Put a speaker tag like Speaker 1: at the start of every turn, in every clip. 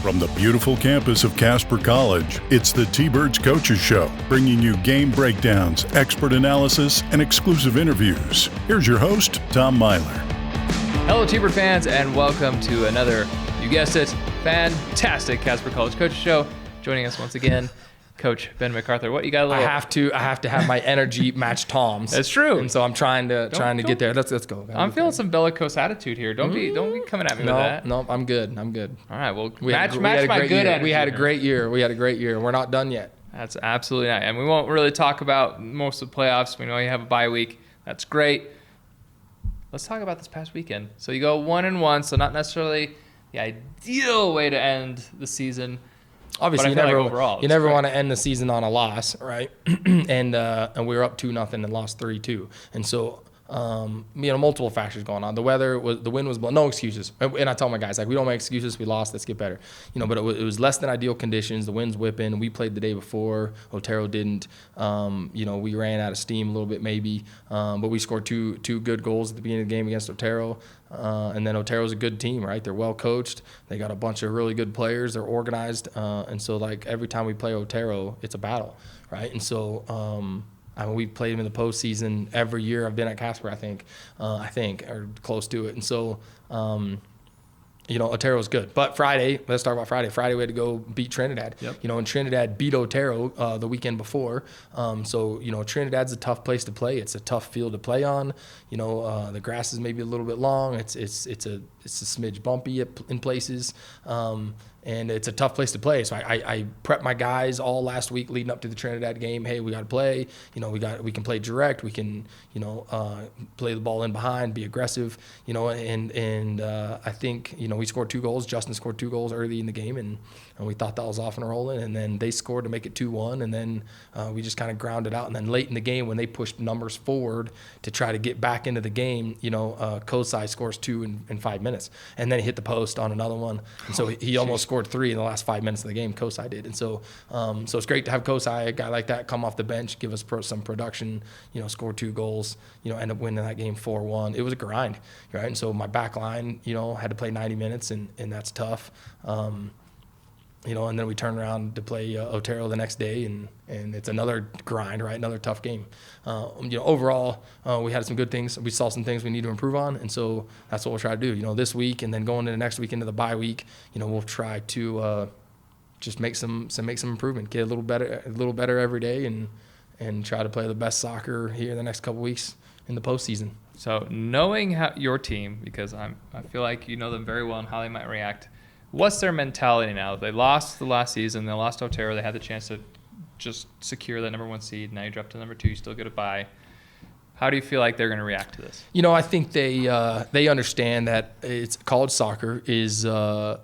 Speaker 1: From the beautiful campus of Casper College, it's the T-Birds Coaches Show, bringing you game breakdowns, expert analysis, and exclusive interviews. Here's your host, Tom Myler.
Speaker 2: Hello, T-Bird fans, and welcome to another, you guessed it, fantastic Casper College Coaches Show. Joining us once again, Coach Ben MacArthur. What you got?
Speaker 3: I have to have my energy match Tom's.
Speaker 2: That's true.
Speaker 3: And so I'm trying to get there. Let's go.
Speaker 2: I'm feeling some bellicose attitude here. Don't be coming at me with that.
Speaker 3: No, I'm good. All
Speaker 2: right, well, match my good attitude.
Speaker 3: We had a great year. We're not done yet.
Speaker 2: That's absolutely not. And we won't really talk about most of the playoffs. We know you have a bye week. That's great. Let's talk about this past weekend. So you go 1-1, so not necessarily the ideal way to end the season.
Speaker 3: Obviously, you never want to end the season on a loss, right? and we were up 2-0 and lost 3-2. And so, multiple factors going on. The wind was blowing. No excuses. And I tell my guys, we don't make excuses. We lost. Let's get better. But it was less than ideal conditions. The wind's whipping. We played the day before. Otero didn't. We ran out of steam a little bit maybe. But we scored two good goals at the beginning of the game against Otero. And then Otero's a good team, right? They're well coached. They got a bunch of really good players. They're organized. And so, every time we play Otero, it's a battle, right? And so, we played them in the postseason every year I've been at Casper, I think, or close to it. And so, Otero's good. But Friday, let's talk about Friday. Friday, we had to go beat Trinidad. Yep. And Trinidad beat Otero the weekend before. Trinidad's a tough place to play. It's a tough field to play on. The grass is maybe a little bit long. It's a smidge bumpy in places. And it's a tough place to play. So I prepped my guys all last week leading up to the Trinidad game. Hey, we got to play. We can play direct. We can, play the ball in behind, be aggressive. And I think we scored 2 goals. Justin scored 2 goals early in the game, and we thought that was off and rolling. And then they scored to make it 2-1, and then we just kind of grounded out. And then late in the game, when they pushed numbers forward to try to get back into the game, Kosai scores 2 in 5 minutes, and then he hit the post on another one. And so he almost scored 3 in the last 5 minutes of the game. Kosai did. And so it's great to have Kosai, a guy like that, come off the bench, give us some production, score 2 goals, end up winning that game 4-1. It was a grind, right? And so my back line, had to play 90 minutes, and that's tough. And then we turn around to play Otero the next day, and it's another grind, right? Another tough game. Overall, we had some good things. We saw some things we need to improve on, and so that's what we'll try to do. This week, and then going into next week into the bye week, we'll try to just make some improvement, get a little better every day, and try to play the best soccer here in the next couple weeks in the postseason.
Speaker 2: So knowing your team, because I feel like you know them very well and how they might react. What's their mentality now? They lost the last season. They lost Otero. They had the chance to just secure that number 1 seed. Now you drop to number 2. You still get a bye. How do you feel like they're going to react to this?
Speaker 3: I think they understand that it's college soccer is a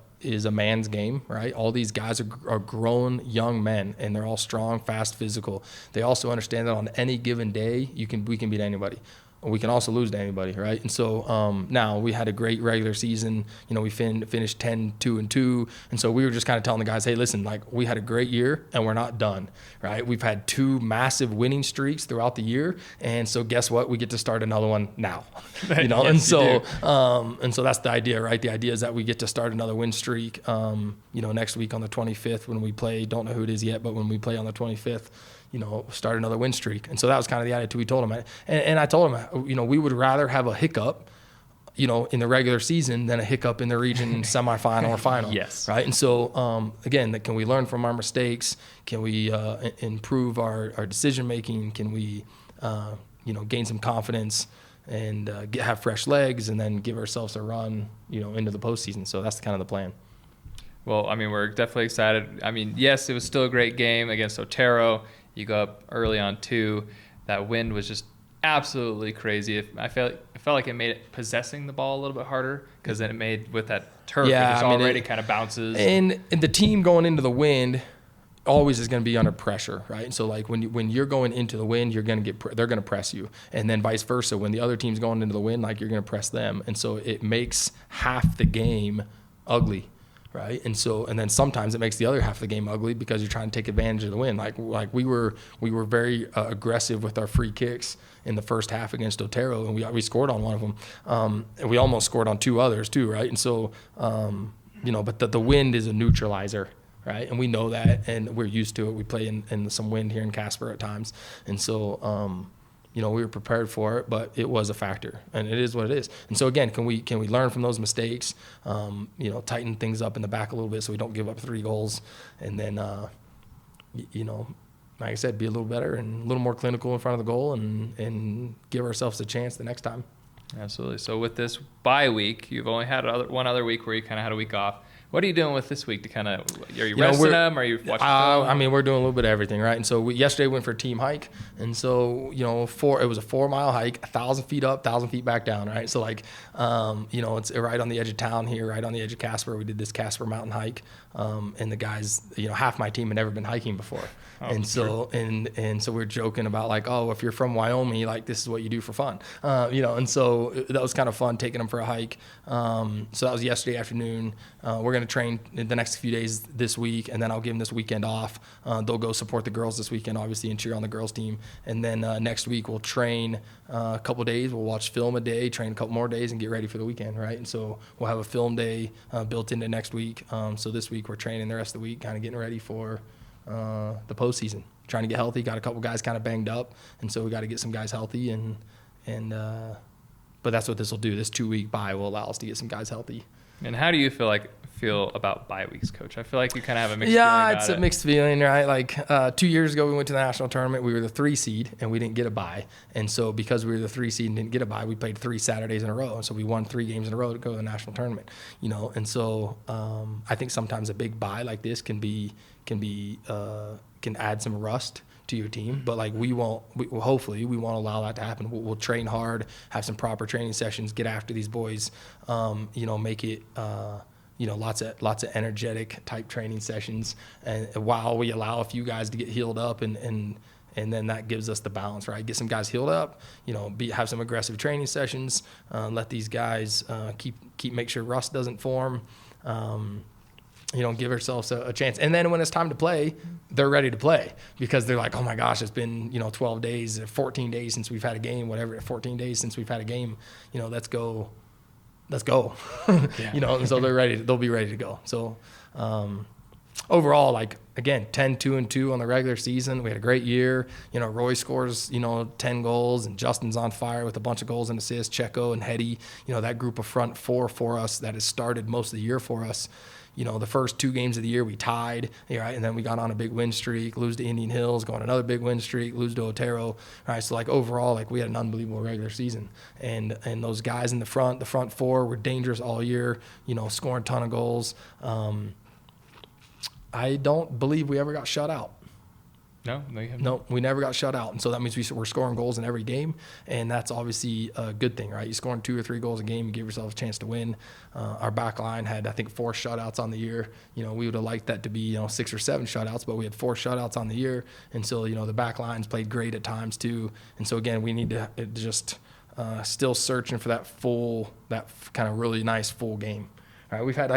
Speaker 3: man's game, right? All these guys are grown young men, and they're all strong, fast, physical. They also understand that on any given day, we can beat anybody. We can also lose to anybody, right? And so now we had a great regular season. We finished 10-2-2, and so we were just kind of telling the guys, hey, listen, we had a great year, and we're not done, right? We've had 2 massive winning streaks throughout the year, and so guess what? We get to start another one now,
Speaker 2: Yes,
Speaker 3: and so that's the idea, right? The idea is that we get to start another win streak, next week on the 25th when we play. Don't know who it is yet, but when we play on the 25th. Start another win streak. And so that was kind of the attitude we told him. And I told him, we would rather have a hiccup, in the regular season than a hiccup in the region semifinal or final.
Speaker 2: Yes.
Speaker 3: Right. And so, again, can we learn from our mistakes? Can we improve our decision-making? Can we, gain some confidence and have fresh legs and then give ourselves a run, into the postseason? So that's kind of the plan.
Speaker 2: Well, we're definitely excited. Yes, it was still a great game against Otero. You go up early on 2. That wind was just absolutely crazy. I felt like it made it possessing the ball a little bit harder, because then it made with that turf, it just already kind of bounces.
Speaker 3: And the team going into the wind always is going to be under pressure, right? And so when you're going into the wind, they're going to press you, and then vice versa. When the other team's going into the wind, you're going to press them, and so it makes half the game ugly. Right. And then sometimes it makes the other half of the game ugly because you're trying to take advantage of the win. We were very aggressive with our free kicks in the first half against Otero, and we scored on one of them. And we almost scored on 2 others too. Right. And so, but the wind is a neutralizer, right? And we know that, and we're used to it. We play in some wind here in Casper at times. And so, we were prepared for it, but it was a factor, and it is what it is. And so again, can we learn from those mistakes? Tighten things up in the back a little bit so we don't give up 3 goals, and then, like I said, be a little better and a little more clinical in front of the goal, and give ourselves a chance the next time.
Speaker 2: Absolutely. So with this bye week, you've only had one other week where you kind of had a week off. What are you doing with this week to kind of, are you resting them? Are you watching film?
Speaker 3: We're doing a little bit of everything, right? And so yesterday we went for a team hike. And so, it was a 4-mile hike, 1,000 feet up, 1,000 feet back down, right? So it's right on the edge of town here, right on the edge of Casper. We did this Casper mountain hike. And the guys, half my team had never been hiking before. Oh, and so, and so we're joking about like, oh, if you're from Wyoming, like this is what you do for fun. And so that was kind of fun taking them for a hike. So that was yesterday afternoon. We're going to train in the next few days this week, and then I'll give them this weekend off. They'll go support the girls this weekend, obviously, and cheer on the girls team. And then next week we'll train a couple days. We'll watch film a day, train a couple more days, and get ready for the weekend, right? And so we'll have a film day built into next week. So this week we're training the rest of the week, kind of getting ready for the postseason, trying to get healthy. Got a couple guys kind of banged up, and so we got to get some guys healthy. But that's what this will do. This 2-week bye will allow us to get some guys healthy.
Speaker 2: And how do you feel about bye weeks, Coach? I feel like you kind of have a mixed feeling about
Speaker 3: it's a mixed feeling, right? Like 2 years ago, we went to the national tournament. We were the 3 seed, and we didn't get a bye. And so because we were the 3 seed and didn't get a bye, we played 3 Saturdays in a row. And so we won 3 games in a row to go to the national tournament. And so I think sometimes a big bye like this can add some rust to your team, but like hopefully we won't allow that to happen. We'll train hard, have some proper training sessions, get after these boys, make it lots of energetic type training sessions, and while we allow a few guys to get healed up, and then that gives us the balance, right? Get some guys healed up, have some aggressive training sessions, let these guys make sure rust doesn't form. Give ourselves a chance. And then when it's time to play, they're ready to play because they're like, oh my gosh, it's been, 12 days, 14 days since we've had a game, 14 days since we've had a game, let's go.
Speaker 2: Yeah.
Speaker 3: And so they'll be ready to go. So, overall, like, again, 10-2-2 on the regular season. We had a great year. Roy scores, 10 goals, and Justin's on fire with a bunch of goals and assists. Checo and Hetty, that group of front 4 for us that has started most of the year for us. The first 2 games of the year we tied, right? And then we got on a big win streak, lose to Indian Hills, go on another big win streak, lose to Otero, right? So like overall, like we had an unbelievable regular season, and those guys in the front 4 were dangerous all year, scoring a ton of goals. I don't believe we ever got shut out.
Speaker 2: No, you haven't.
Speaker 3: No, we never got shut out. And so that means we're scoring goals in every game, and that's obviously a good thing, right? You scoring 2 or 3 goals a game, you give yourself a chance to win. Our back line had, I think, 4 shutouts on the year. We would have liked that to be, 6 or 7 shutouts, but we had 4 shutouts on the year. And so, the back lines played great at times too. And so, again, we need to just still searching for that kind of really nice full game. All right, we've had 4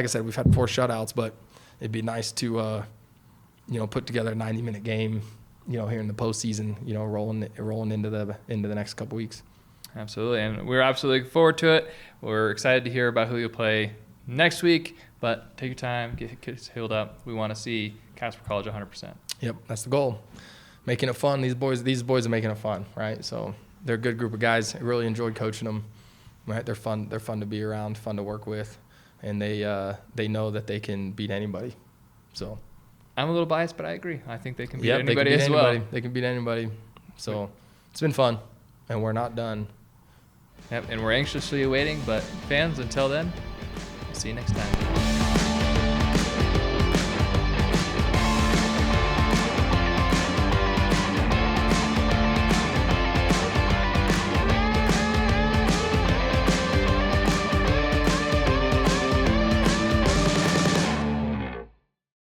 Speaker 3: shutouts, but it'd be nice to put together a 90-minute game, here in the postseason, rolling into the next couple weeks.
Speaker 2: Absolutely, and we're absolutely looking forward to it. We're excited to hear about who you'll play next week, but take your time, get kids healed up. We want to see Casper College 100%.
Speaker 3: Yep, that's the goal. Making it fun. These boys are making it fun, right? So they're a good group of guys. I really enjoyed coaching them. Right, they're fun. They're fun to be around, fun to work with, and they know that they can beat anybody. So.
Speaker 2: I'm a little biased, but I agree. I think they can beat anybody as well.
Speaker 3: They can beat anybody. So it's been fun, and we're not done.
Speaker 2: Yep, and we're anxiously awaiting. But fans, until then, see you next time.